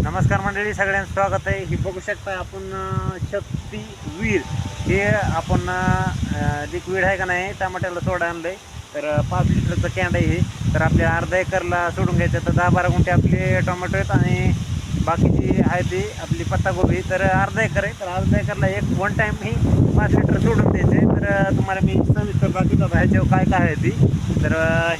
नमस्कार मंडळी, सगळ्यांचं स्वागत आहे. ही बघू शकता आपण शक्तीवीर हे आपण लिक्विड आहे का नाही टमाट्याला सोडा आणलंय. तर 5 लिटरचं कॅन आहे हे. तर आपल्याला अर्धा एकरला सोडून घ्यायचं. तर 10-12 गुंठे आपले टोमॅटो आहेत आणि बाकीची आहे ती आपली पत्तागोबी. तर अर्धा एकर आहे. तर अर्धा एकरला वन टाईम ही 5 लिटर सोडून द्यायचे. तर तुम्हाला मी सविस्तर दाखवतो आता ह्याच्यावर काय काय आहे ती. तर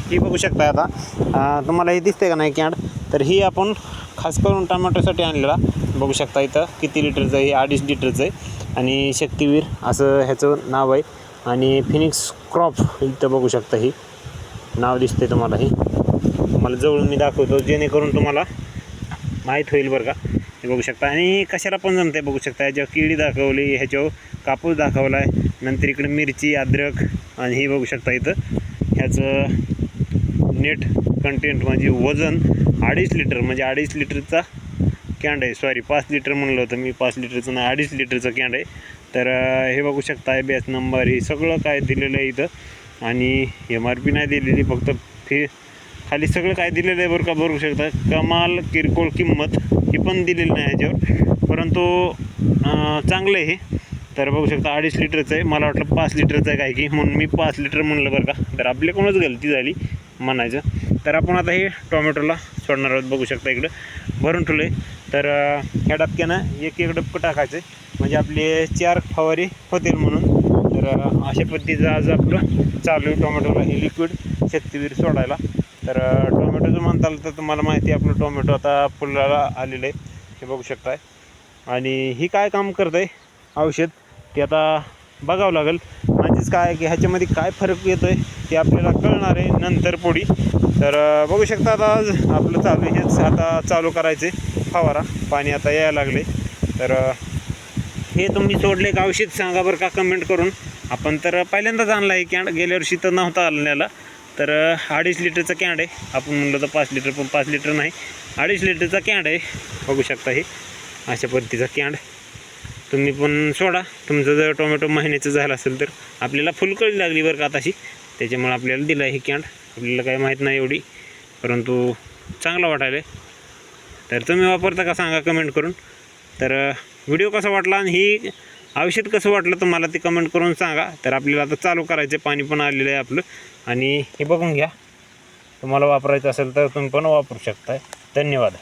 ही बघू शकता आता तुम्हाला हे दिसते का नाही कॅन. तर ही आपण खास करून टमाटोसाठी आणलेला. बघू शकता इथं किती लिटरचं आहे, 2.5 लिटरचं आहे आणि शक्तीवीर असं ह्याचं नाव आहे. आणि फिनिक्स क्रॉप इथं बघू शकता ही नाव दिसते तुम्हाला. ही तुम्हाला जवळून मी दाखवतो जेणेकरून तुम्हाला माहीत होईल बरं का. हे बघू शकता आणि कशाला पण जमते. बघू शकता ह्याच्यावर केळी दाखवली, ह्याच्यावर कापूस दाखवला आहे, नंतर इकडे मिरची, अद्रक आणि ही बघू शकता इथं ह्याचं नेट कंटेंट म्हणजे वजन 2.5 लिटर म्हणजे 2.5 लिटरचा कॅन्ड आहे. सॉरी 5 लिटर म्हणलं होतं मी, 5 लिटरचं नाही 2.5 लिटरचं कॅन्ड आहे. तर हे बघू शकता आहे बॅच नंबर ही सगळं काय दिलेलं आहे इथं. आणि MRP नाही दिलेली, फक्त खाली सगळं काय दिलेलं आहे बरं का. बघू शकता कमाल किरकोळ किंमत ही पण दिलेली नाही ह्याच्यावर, परंतु चांगलं आहे हे. तर बघू शकता 2.5 लिटरचं आहे. मला वाटलं 5 लिटरचं आहे काय की, म्हणून मी 5 लिटर म्हणलं बरं का. तर आपल्याकडूनच गलती झाली म्हणायचं. तर आपण आता हे टोमॅटोला सोडणार आहोत. बघू शकता इकडं भरून ठेवलं आहे. तर ह्या डबक्यानं एक डबकं टाकायचं आहे म्हणजे आपले 4 फवारे होतील म्हणून. तर अशा पद्धतीचं आज आपलं चालू आहे टोमॅटोला हे लिक्विड शक्तीवीर सोडायला. तर टोमॅटोचं म्हणताल तर तुम्हाला माहिती आहे आपलं टोमॅटो आता फुलाला आलेलं आहे. हे बघू शकताय. आणि ही काय काम करतं आहे औषध ते आता बघावं लागेल. म्हणजेच काय की ह्याच्यामध्ये काय फरक येतो आहे ते आपल्याला कळणार आहे नंतर पुढे. तर बघू शकता आता आज आपलं चालू आहे हेच आता चालू करायचे फवारा. पाणी आता यायला लागले. तर हे तुम्ही सोडले का औषध सांगा बरं का कमेंट करून. आपण तर पहिल्यांदाच आणला आहे कॅन्ड, गेल्या वर्षी तर नव्हता आणलेला. तर 2.5 लिटरचा कॅन्ड आहे. आपण म्हणलं तर 5 लिटर, पण 5 लिटर नाही 2.5 लिटरचा कॅन्ड आहे. बघू शकता हे अशा पद्धतीचा कॅन्ड तुम्ही पण सोडा. तुमचं जर टोमॅटो महिन्याचं झालं असेल तर. आपल्याला फुलकळी लागली बरं का आताशी, त्याच्यामुळे आपल्याला दिलं आहे हे कॅन्ड. आपल्याला काही माहीत नाही एवढी, परंतु चांगला वाटायला. तर तुम्ही वापरता का सांगा कमेंट करून. तर व्हिडिओ कसा वाटला आणि ही औषध कसं वाटलं तुम्हाला ते कमेंट करून सांगा. तर आपल्याला आता चालू करायचं आहे, पाणी पण आलेलं आहे आपलं. आणि हे बघून घ्या, तुम्हाला वापरायचं असेल तर तुम्ही पण वापरू शकताय. धन्यवाद.